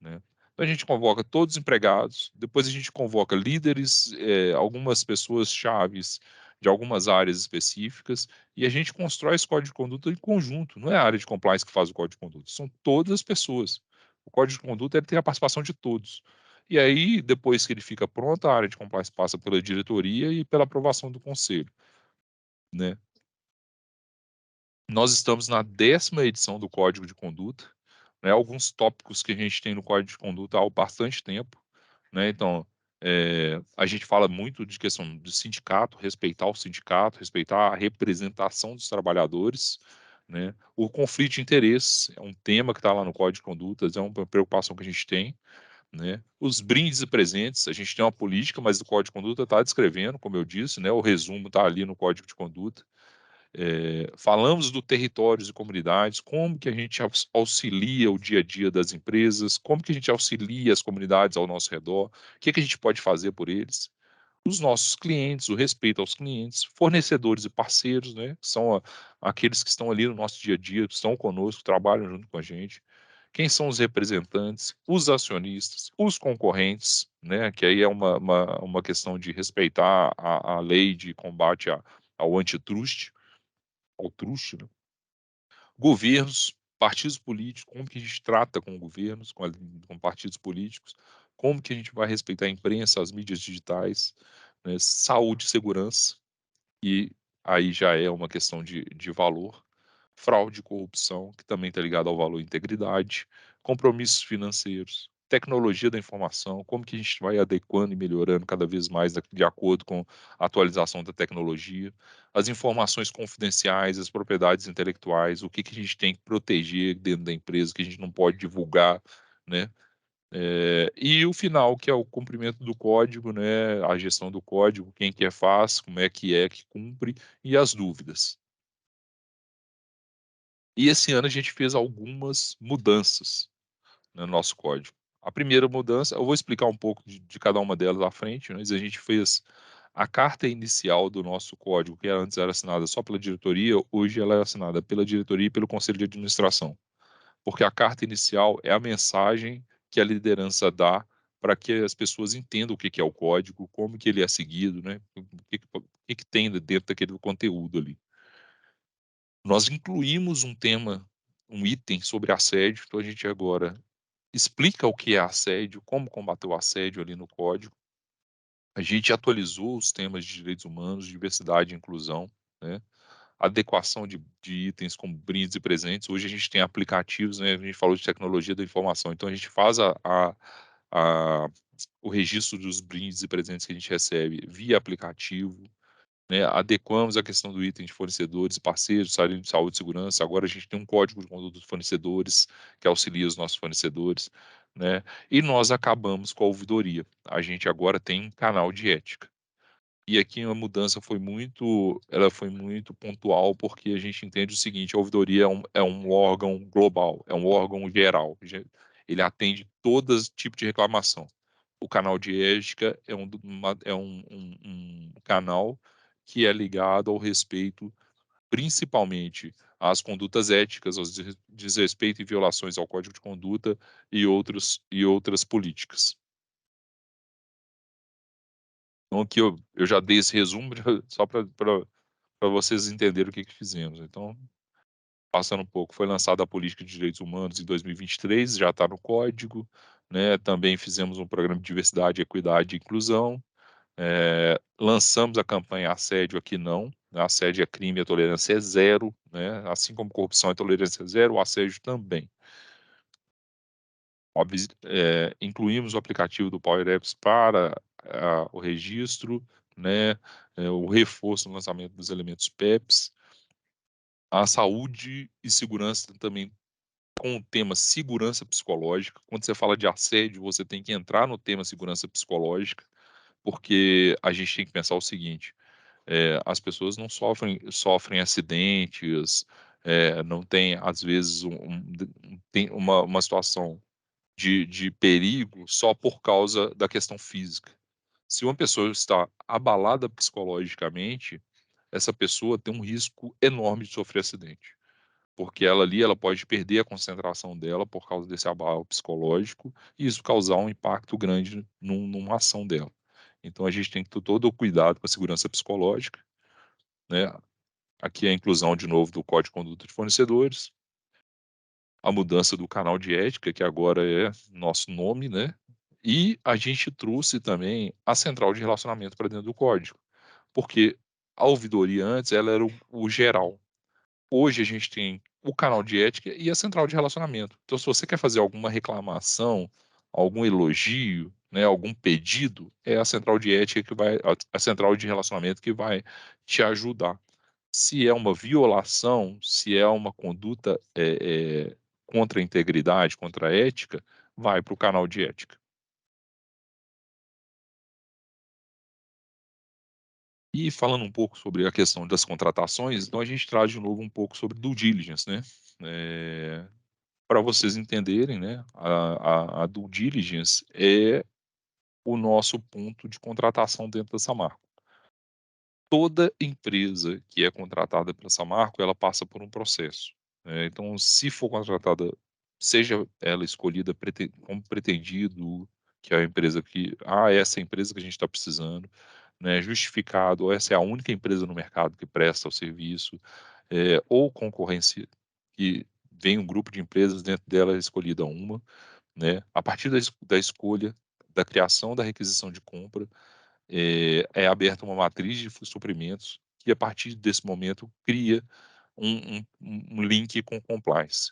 B: Né? Então a gente convoca todos os empregados, depois a gente convoca líderes, algumas pessoas chaves de algumas áreas específicas, e a gente constrói esse código de conduta em conjunto. Não é a área de compliance que faz o código de conduta, são todas as pessoas. O código de conduta ele tem a participação de todos. E aí, depois que ele fica pronto, a área de compliance passa pela diretoria e pela aprovação do conselho. Né? Nós estamos na 10ª edição do Código de Conduta. Né? Alguns tópicos que a gente tem no Código de Conduta há bastante tempo. Né? Então, a gente fala muito de questão de sindicato, respeitar o sindicato, respeitar a representação dos trabalhadores. Né? O conflito de interesses é um tema que está lá no Código de Condutas, é uma preocupação que a gente tem. Né? Os brindes e presentes, a gente tem uma política, mas o Código de Conduta está descrevendo, como eu disse, né? O resumo está ali no Código de Conduta. Falamos do territórios e comunidades, como que a gente auxilia o dia a dia das empresas, como que a gente auxilia as comunidades ao nosso redor, o que a gente pode fazer por eles. Os nossos clientes, o respeito aos clientes, fornecedores e parceiros, né, que são aqueles que estão ali no nosso dia a dia, que estão conosco, trabalham junto com a gente. Quem são os representantes, os acionistas, os concorrentes, né, que aí é uma questão de respeitar a lei de combate ao antitruste, ao truste, né? Governos, partidos políticos, como que a gente trata com governos, com partidos políticos, como que a gente vai respeitar a imprensa, as mídias digitais, né? Saúde e segurança, e aí já é uma questão de valor, fraude e corrupção, que também está ligado ao valor e integridade, compromissos financeiros, tecnologia da informação, como que a gente vai adequando e melhorando cada vez mais de acordo com a atualização da tecnologia, as informações confidenciais, as propriedades intelectuais, o que a gente tem que proteger dentro da empresa, que a gente não pode divulgar, né? E o final, que é o cumprimento do código, né? A gestão do código, quem que faz, como é que cumpre, e as dúvidas. E esse ano a gente fez algumas mudanças no nosso código. A primeira mudança, eu vou explicar um pouco de cada uma delas à frente, mas a gente fez a carta inicial do nosso código, que antes era assinada só pela diretoria, hoje ela é assinada pela diretoria e pelo conselho de administração. Porque a carta inicial é a mensagem que a liderança dá para que as pessoas entendam o que é o código, como que ele é seguido, né? que tem dentro daquele conteúdo ali. Nós incluímos um tema, um item sobre assédio, então a gente agora explica o que é assédio, como combater o assédio ali no código. A gente atualizou os temas de direitos humanos, diversidade e inclusão, né? Adequação de itens como brindes e presentes. Hoje a gente tem aplicativos, né? A gente falou de tecnologia da informação, então a gente faz o registro dos brindes e presentes que a gente recebe via aplicativo, né? Adequamos a questão do item de fornecedores, parceiros, área de saúde e segurança. Agora a gente tem um código de conduta dos fornecedores que auxilia os nossos fornecedores, né? E nós acabamos com a ouvidoria. A gente agora tem um canal de ética. E aqui a mudança ela foi muito pontual, porque a gente entende o seguinte: a ouvidoria é um órgão global, é um órgão geral. Ele atende todo tipo de reclamação. O canal de ética é um canal que é ligado ao respeito, principalmente às condutas éticas, aos desrespeito e violações ao Código de Conduta e outras políticas. Então, aqui eu já dei esse resumo só para vocês entenderem o que fizemos. Então, passando um pouco, foi lançada a Política de Direitos Humanos em 2023, já está no código, né? Também fizemos um programa de diversidade, equidade e inclusão. Lançamos a campanha Assédio Aqui Não. Assédio é crime, a tolerância é zero, né? Assim como corrupção e tolerância é zero, o assédio também. Incluímos o aplicativo do Power Apps para o registro, né? O reforço no lançamento dos elementos PEPs. A saúde e segurança também, com o tema segurança psicológica. Quando você fala de assédio, você tem que entrar no tema segurança psicológica, porque a gente tem que pensar o seguinte: as pessoas não sofrem acidentes, não tem, às vezes, tem uma situação de perigo só por causa da questão física. Se uma pessoa está abalada psicologicamente, essa pessoa tem um risco enorme de sofrer acidente, porque ela pode perder a concentração dela por causa desse abalo psicológico e isso causar um impacto grande numa ação dela. Então a gente tem que ter todo o cuidado com a segurança psicológica, né? Aqui é a inclusão de novo do Código de Conduta de Fornecedores, a mudança do canal de ética, que agora é nosso nome, né? E a gente trouxe também a central de relacionamento para dentro do código, porque a ouvidoria antes ela era o geral. Hoje a gente tem o canal de ética e a central de relacionamento. Então, se você quer fazer alguma reclamação, algum elogio, né, algum pedido, é a central de ética a central de relacionamento que vai te ajudar. Se é uma violação, se é uma conduta contra a integridade, contra a ética, vai para o canal de ética. E falando um pouco sobre a questão das contratações, então a gente traz de novo um pouco sobre due diligence, né? Para vocês entenderem, né? A due diligence é o nosso ponto de contratação dentro da Samarco. Toda empresa que é contratada pela Samarco, ela passa por um processo. Então, se for contratada, seja ela escolhida como pretendido, que é a empresa essa é a empresa que a gente está precisando, né, justificado, ou essa é a única empresa no mercado que presta o serviço, ou concorrência, que vem um grupo de empresas, dentro dela é escolhida uma, né, a partir da escolha, da criação da requisição de compra, é aberta uma matriz de suprimentos que, a partir desse momento, cria um link com compliance.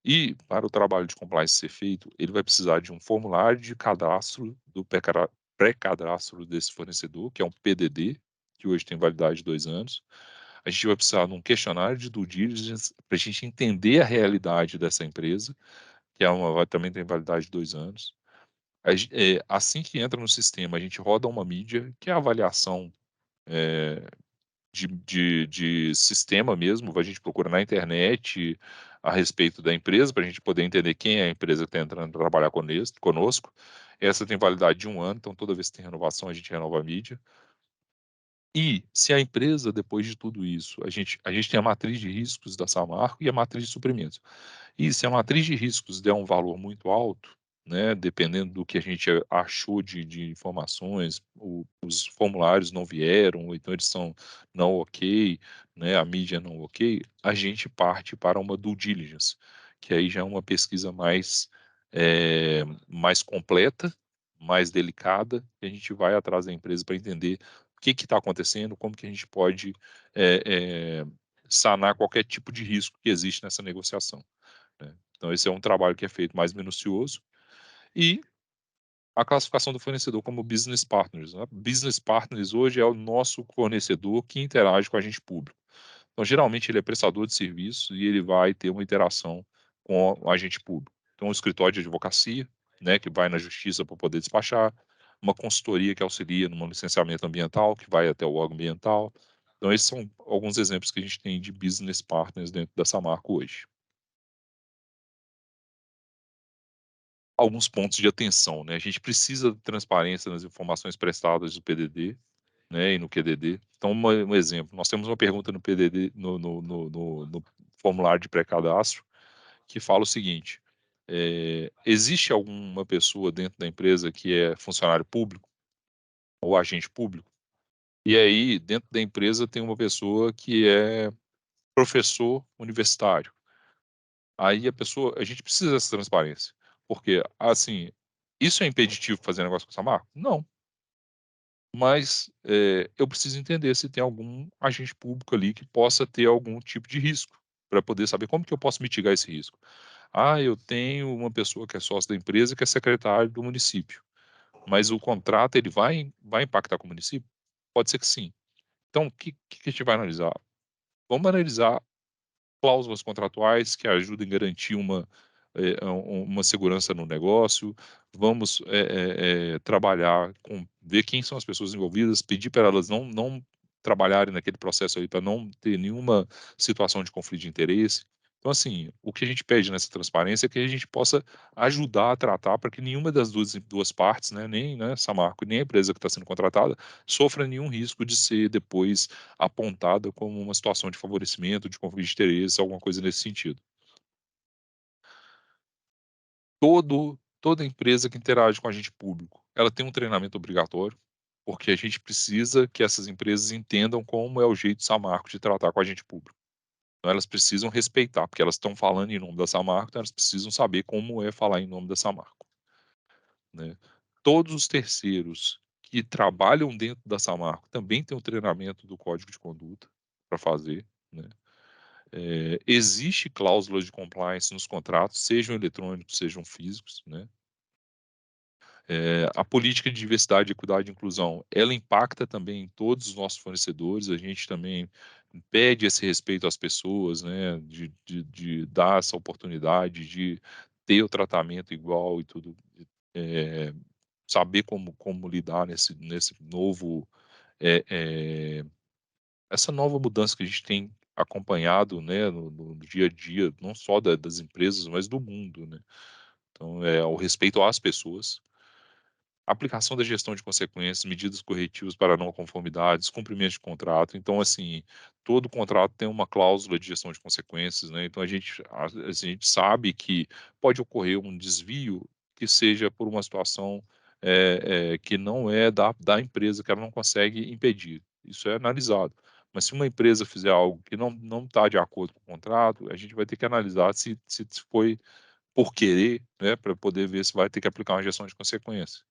B: E, para o trabalho de compliance ser feito, ele vai precisar de um formulário de cadastro do pré-cadastro desse fornecedor, que é um PDD, que hoje tem validade de 2 anos. A gente vai precisar de um questionário de due diligence para a gente entender a realidade dessa empresa, que também tem validade de 2 anos. Assim que entra no sistema, a gente roda uma mídia, que é a avaliação de sistema mesmo. A gente procura na internet a respeito da empresa, para a gente poder entender quem é a empresa que está entrando para trabalhar conosco. Essa tem validade de 1 ano, então toda vez que tem renovação, a gente renova a mídia. E se a empresa, depois de tudo isso, a gente tem a matriz de riscos da Samarco e a matriz de suprimentos. E se a matriz de riscos der um valor muito alto, né, dependendo do que a gente achou de informações, os formulários não vieram, ou então eles são não ok, né, a mídia não ok, a gente parte para uma due diligence, que aí já é uma pesquisa mais completa, mais delicada, e a gente vai atrás da empresa para entender o que está acontecendo, como que a gente pode é, é, sanar qualquer tipo de risco que existe nessa negociação, né? Então esse é um trabalho que é feito mais minucioso, e a classificação do fornecedor como business partners, né? Business partners hoje é o nosso fornecedor que interage com o agente público. Então, geralmente, ele é prestador de serviço e ele vai ter uma interação com o agente público. Então, um escritório de advocacia, né, que vai na justiça para poder despachar, uma consultoria que auxilia no licenciamento ambiental, que vai até o órgão ambiental. Então, esses são alguns exemplos que a gente tem de business partners dentro da Samarco hoje. Alguns pontos de atenção, né? A gente precisa de transparência nas informações prestadas do PDD, né, e no QDD. Então, um exemplo, nós temos uma pergunta no PDD, no formulário de pré-cadastro, que fala o seguinte: existe alguma pessoa dentro da empresa que é funcionário público ou agente público? E aí, dentro da empresa, tem uma pessoa que é professor universitário. Aí a gente precisa dessa transparência, porque, assim, isso é impeditivo fazer negócio com essa marca? Não. Mas eu preciso entender se tem algum agente público ali que possa ter algum tipo de risco, para poder saber como que eu posso mitigar esse risco. Ah, eu tenho uma pessoa que é sócio da empresa que é secretário do município, mas o contrato ele vai impactar com o município? Pode ser que sim. Então, o que a gente vai analisar? Vamos analisar cláusulas contratuais que ajudem a garantir uma segurança no negócio. Vamos trabalhar com ver quem são as pessoas envolvidas, pedir para elas não trabalharem naquele processo aí para não ter nenhuma situação de conflito de interesse. Então, assim, o que a gente pede nessa transparência é que a gente possa ajudar a tratar para que nenhuma das duas partes, né, nem, né, Samarco, nem a empresa que está sendo contratada, sofra nenhum risco de ser depois apontada como uma situação de favorecimento, de conflito de interesse, alguma coisa nesse sentido. Toda empresa que interage com agente público, ela tem um treinamento obrigatório, porque a gente precisa que essas empresas entendam como é o jeito Samarco de tratar com agente público. Então elas precisam respeitar, porque elas estão falando em nome da Samarco, então elas precisam saber como é falar em nome da Samarco, né? Todos os terceiros que trabalham dentro da Samarco também têm o treinamento do código de conduta para fazer, né? Existe cláusulas de compliance nos contratos, sejam eletrônicos, sejam físicos, né? A política de diversidade, equidade e inclusão, ela impacta também em todos os nossos fornecedores, a gente também pede esse respeito às pessoas, né, de dar essa oportunidade, de ter o tratamento igual e tudo, é, saber como lidar nesse novo, é, é, essa nova mudança que a gente tem acompanhado, né, no dia a dia, não só das empresas, mas do mundo, né? Então, o respeito às pessoas, aplicação da gestão de consequências, medidas corretivas para não conformidades, cumprimento de contrato. Então, assim, todo contrato tem uma cláusula de gestão de consequências, né? Então, a gente sabe que pode ocorrer um desvio que seja por uma situação que não é da empresa, que ela não consegue impedir. Isso é analisado. Mas se uma empresa fizer algo que não está de acordo com o contrato, a gente vai ter que analisar se foi por querer, né, para poder ver se vai ter que aplicar uma gestão de consequências.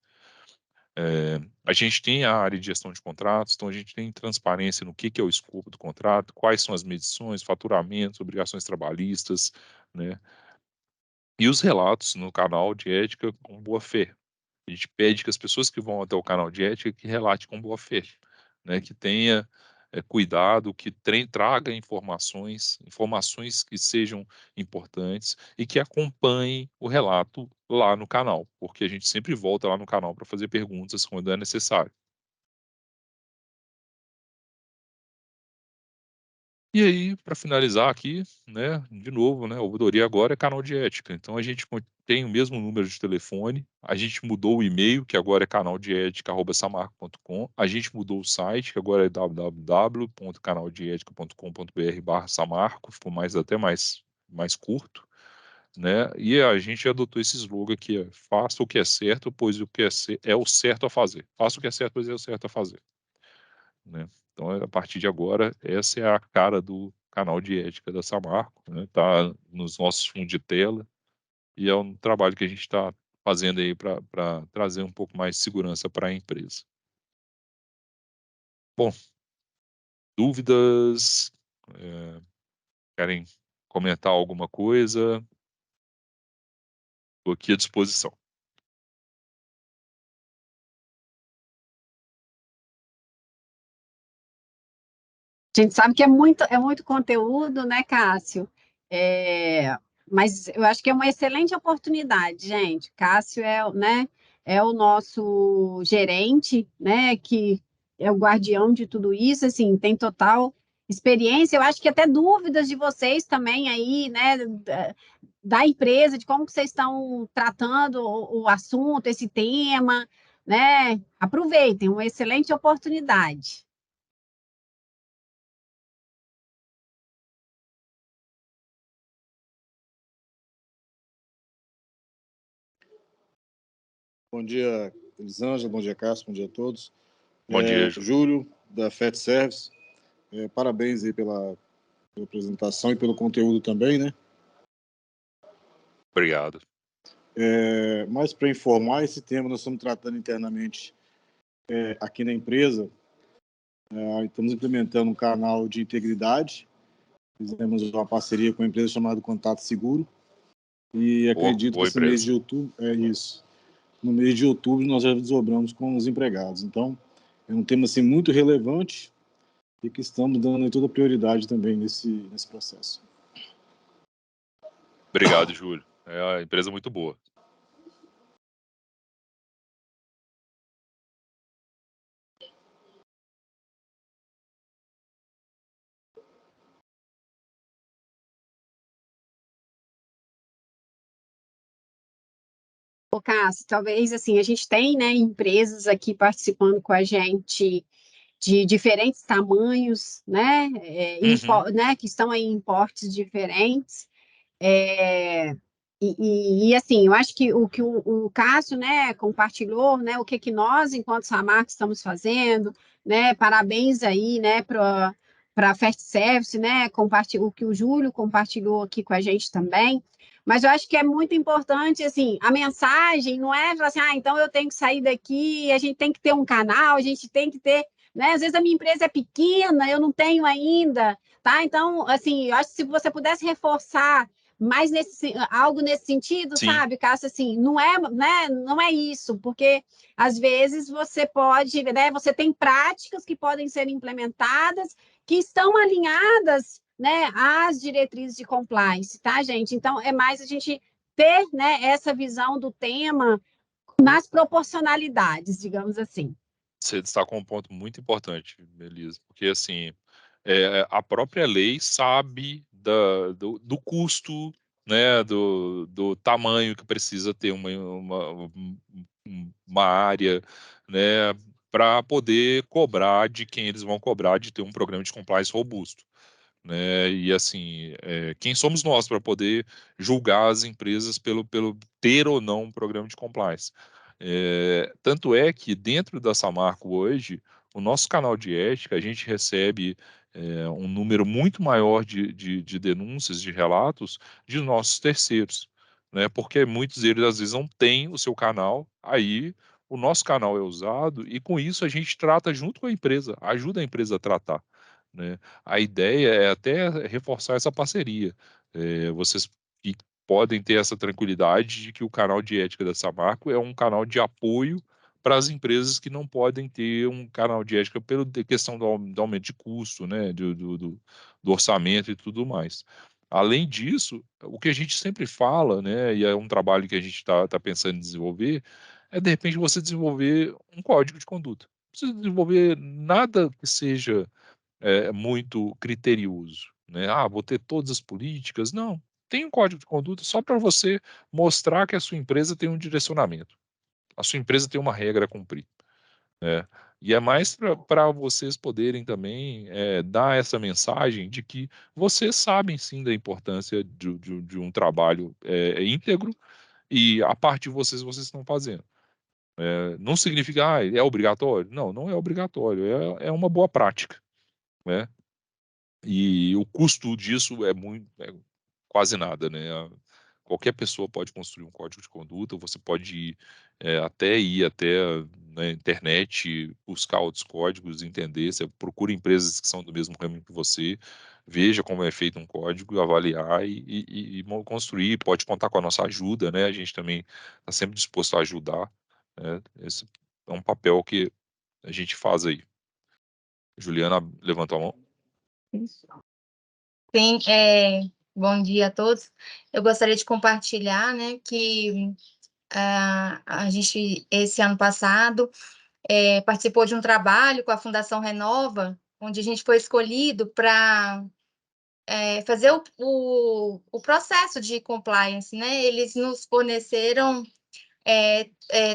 B: A gente tem a área de gestão de contratos, então a gente tem transparência no que é o escopo do contrato, quais são as medições, faturamentos, obrigações trabalhistas, né? E os relatos no canal de ética com boa-fé. A gente pede que as pessoas que vão até o canal de ética que relate com boa-fé, né? Que tenha cuidado, que traga informações que sejam importantes e que acompanhem o relato lá no canal, porque a gente sempre volta lá no canal para fazer perguntas quando é necessário. E aí, para finalizar aqui, né, de novo, né, a ouvidoria agora é canal de ética. Então a gente tem o mesmo número de telefone, a gente mudou o e-mail, que agora é canaldeética@samarco.com, a gente mudou o site, que agora é www.canaldeetica.com.br/samarco, ficou até mais curto, né? E a gente adotou esse slogan que é: faça o que é certo, pois o que é o certo a fazer. Faça o que é certo, pois é o certo a fazer, né? Então, a partir de agora, essa é a cara do canal de ética da Samarco, né? Tá nos nossos fundos de tela, e é um trabalho que a gente está fazendo aí para trazer um pouco mais de segurança para a empresa. Bom, dúvidas? Querem comentar alguma coisa? Estou aqui à disposição.
A: A gente sabe que é muito conteúdo, né, Cássio? Mas eu acho que é uma excelente oportunidade, gente. Cássio né, é o nosso gerente, né, que é o guardião de tudo isso, assim, tem total experiência. Eu acho que até dúvidas de vocês também aí, né, da empresa, de como que vocês estão tratando o assunto, esse tema, né? Aproveitem, uma excelente oportunidade.
D: Bom dia, Elisângela, bom dia, Cássio, bom dia a todos.
B: Bom dia, Júlio.
D: Júlio, da FET Service, parabéns aí pela apresentação e pelo conteúdo também, né?
B: Obrigado.
D: Mas para informar, esse tema nós estamos tratando internamente aqui na empresa. Estamos implementando um canal de integridade. Fizemos uma parceria com uma empresa chamada Contato Seguro. E acredito que esse mês de outubro, no mês de outubro nós já desdobramos com os empregados. Então, é um tema assim, muito relevante e que estamos dando toda a prioridade também nesse processo.
B: Obrigado, Júlio. É uma empresa muito boa.
A: Ô, Cássio, talvez assim, a gente tem, né, empresas aqui participando com a gente de diferentes tamanhos, né, né, que estão em portes diferentes. Assim, eu acho que o Cássio, né, compartilhou, né, o que nós, enquanto Samarco, estamos fazendo, né, parabéns aí, né, para a Fast Service, né, o que o Júlio compartilhou aqui com a gente também. Mas eu acho que é muito importante, assim, a mensagem não é falar assim, então eu tenho que sair daqui, a gente tem que ter um canal, a gente tem que ter, né, às vezes a minha empresa é pequena, eu não tenho ainda, tá? Então, assim, eu acho que se você pudesse reforçar mais algo nesse sentido,
B: Sim.
A: sabe, Cássio, assim, não é, né, não é isso, porque às vezes você pode, né, você tem práticas que podem ser implementadas que estão alinhadas, né, às diretrizes de compliance, tá, gente? Então, é mais a gente ter, né, essa visão do tema nas proporcionalidades, digamos assim.
B: Você destacou um ponto muito importante, Melissa, porque assim, a própria lei sabe do custo, né, do tamanho que precisa ter uma área, né, para poder cobrar de quem eles vão cobrar de ter um programa de compliance robusto, né? E assim, quem somos nós para poder julgar as empresas pelo ter ou não um programa de compliance? Tanto é que dentro da Samarco hoje, o nosso canal de ética, a gente recebe um número muito maior de denúncias, de relatos de nossos terceiros, né? Porque muitos deles às vezes não têm o seu canal, aí o nosso canal é usado e com isso a gente trata junto com a empresa, ajuda a empresa a tratar, né? A ideia é até reforçar essa parceria. Vocês podem ter essa tranquilidade de que o canal de ética da Samarco é um canal de apoio para as empresas que não podem ter um canal de ética pela questão do aumento de custo, né, do orçamento e tudo mais. Além disso, o que a gente sempre fala, né, e é um trabalho que a gente está pensando em desenvolver, é de repente você desenvolver um código de conduta. Não precisa desenvolver nada que seja muito criterioso, né? Vou ter todas as políticas. Não, tem um código de conduta só para você mostrar que a sua empresa tem um direcionamento. A sua empresa tem uma regra a cumprir, né? E é mais para vocês poderem também dar essa mensagem de que vocês sabem sim da importância de um trabalho íntegro e a parte de vocês estão fazendo. Não significa, é obrigatório? Não, não é obrigatório, é uma boa prática, né? E o custo disso é quase nada, né? Qualquer pessoa pode construir um código de conduta, você pode ir até na internet, buscar outros códigos, entender, você procura empresas que são do mesmo ramo que você, veja como é feito um código, avaliar e construir, pode contar com a nossa ajuda, né? A gente também está sempre disposto a ajudar, né? Esse é um papel que a gente faz aí. Juliana levantou a mão.
E: Isso. Sim, bom dia a todos. Eu gostaria de compartilhar, né, que a gente, esse ano passado, participou de um trabalho com a Fundação Renova, onde a gente foi escolhido para fazer o processo de compliance, né? Eles nos forneceram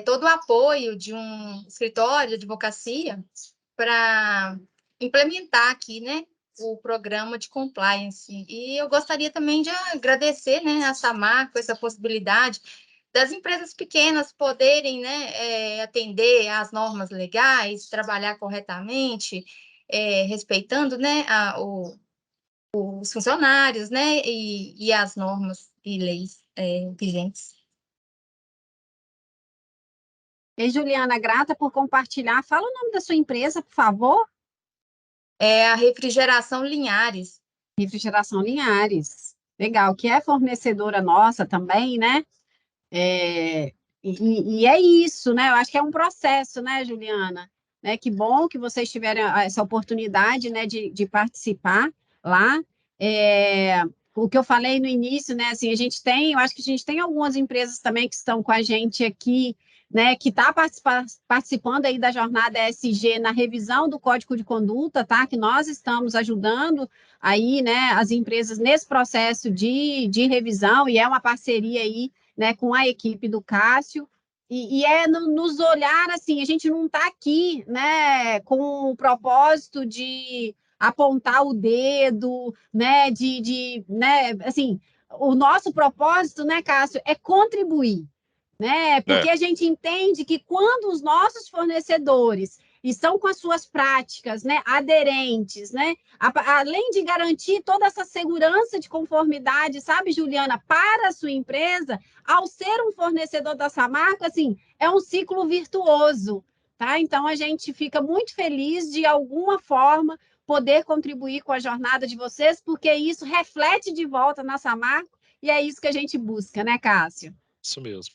E: todo o apoio de um escritório de advocacia para implementar aqui, né, o programa de compliance. E eu gostaria também de agradecer, né, a Samarco essa possibilidade das empresas pequenas poderem, né, atender às normas legais, trabalhar corretamente, respeitando, né, os funcionários, né, e as normas e leis vigentes.
A: E Juliana, grata por compartilhar. Fala o nome da sua empresa, por favor.
E: É a Refrigeração Linhares.
A: Refrigeração Linhares. Legal, que é fornecedora nossa também, né? E é isso, né? Eu acho que é um processo, né, Juliana? Né? Que bom que vocês tiveram essa oportunidade, né, de participar lá. O que eu falei no início, né? Assim, eu acho que a gente tem algumas empresas também que estão com a gente aqui, né? Que está participando aí da jornada ESG na revisão do Código de Conduta, tá? Que nós estamos ajudando aí, né? As empresas nesse processo de revisão, e é uma parceria aí, né, com a equipe do Cássio, e nos olhar assim, a gente não está aqui, né, com o propósito de apontar o dedo, né, né, assim, o nosso propósito, né, Cássio, é contribuir, né, porque a gente entende que quando os nossos fornecedores estão com as suas práticas, né, aderentes, né, além de garantir toda essa segurança de conformidade, sabe, Juliana, para a sua empresa, ao ser um fornecedor dessa marca, assim, é um ciclo virtuoso, tá? Então, a gente fica muito feliz de alguma forma poder contribuir com a jornada de vocês, porque isso reflete de volta na Samarco, e é isso que a gente busca, né, Cássio?
B: Isso mesmo.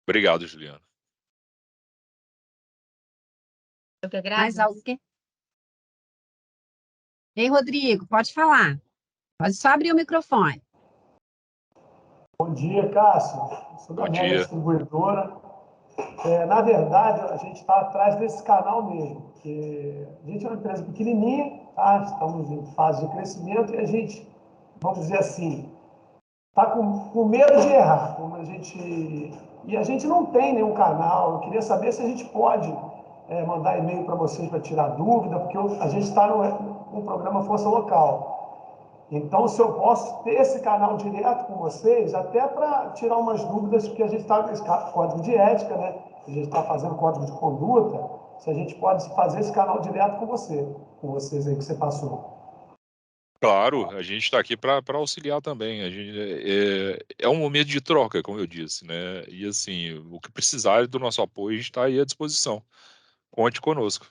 B: Obrigado, Juliana.
E: Eu que agradeço.
A: Mais alguém? Ei, Rodrigo, pode falar. Pode só abrir o microfone.
F: Bom dia, Cássio. Sou da Mega Distribuidora. Na verdade, a gente está atrás desse canal mesmo, porque a gente é uma empresa pequenininha, tá? Estamos em fase de crescimento e a gente, vamos dizer assim, está com medo de errar. E a gente não tem nenhum canal. Eu queria saber se a gente pode mandar e-mail para vocês para tirar dúvida, porque a gente está no programa Força Local. Então, se eu posso ter esse canal direto com vocês, até para tirar umas dúvidas, porque a gente está nesse código de ética, né? A gente está fazendo código de conduta, se a gente pode fazer esse canal direto com vocês aí que você passou.
B: Claro, a gente está aqui para auxiliar também. A gente, é um momento de troca, como eu disse, né? E assim, o que precisar do nosso apoio, a gente está aí à disposição. Conte conosco.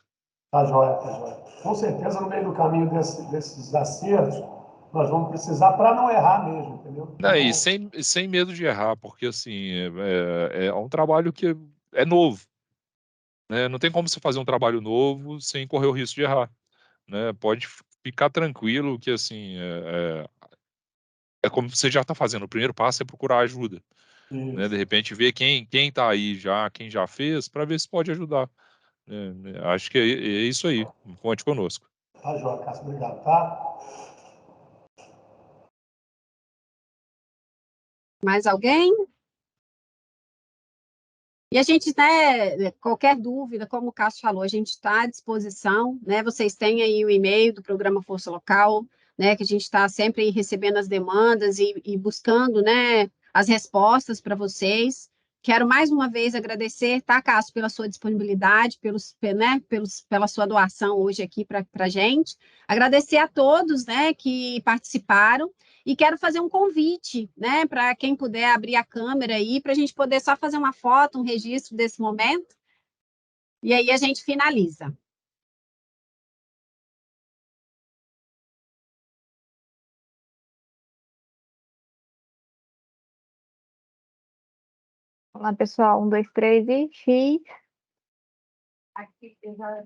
F: Tá joia, tá joia. Com certeza, no meio do caminho desses acertos, nós vamos precisar para não errar mesmo, entendeu?
B: Não, e sem medo de errar, porque assim, é um trabalho que é novo, né? Não tem como você fazer um trabalho novo sem correr o risco de errar, né? Pode ficar tranquilo que assim, é como você já está fazendo. O primeiro passo é procurar ajuda, né? De repente ver quem está aí já, quem já fez, para ver se pode ajudar. Acho que é isso aí. Conte conosco.
F: Tá joia, Cássio. Obrigado, tá?
A: Mais alguém? E a gente, né, qualquer dúvida, como o Cássio falou, a gente está à disposição, né? Vocês têm aí o e-mail do Programa Força Local, né? Que a gente está sempre aí recebendo as demandas e buscando, né, as respostas para vocês. Quero mais uma vez agradecer, tá, Cássio, pela sua disponibilidade, pela sua doação hoje aqui para a gente. Agradecer a todos, né, que participaram. E quero fazer um convite, né, para quem puder abrir a câmera aí, para a gente poder só fazer uma foto, um registro desse momento. E aí a gente finaliza.
G: Olá, pessoal. 1, 2, 3 e X. Aqui eu já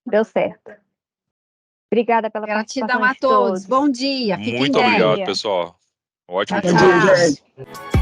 G: deu certo. Obrigada pela
A: Gratidão
G: participação
A: a
G: de
A: todos.
G: todos.
A: Bom dia. Fiquem
B: Muito
A: bem.
B: obrigado, pessoal. Ótimo
A: Tchau,
B: dia para
A: tchau.
B: vocês.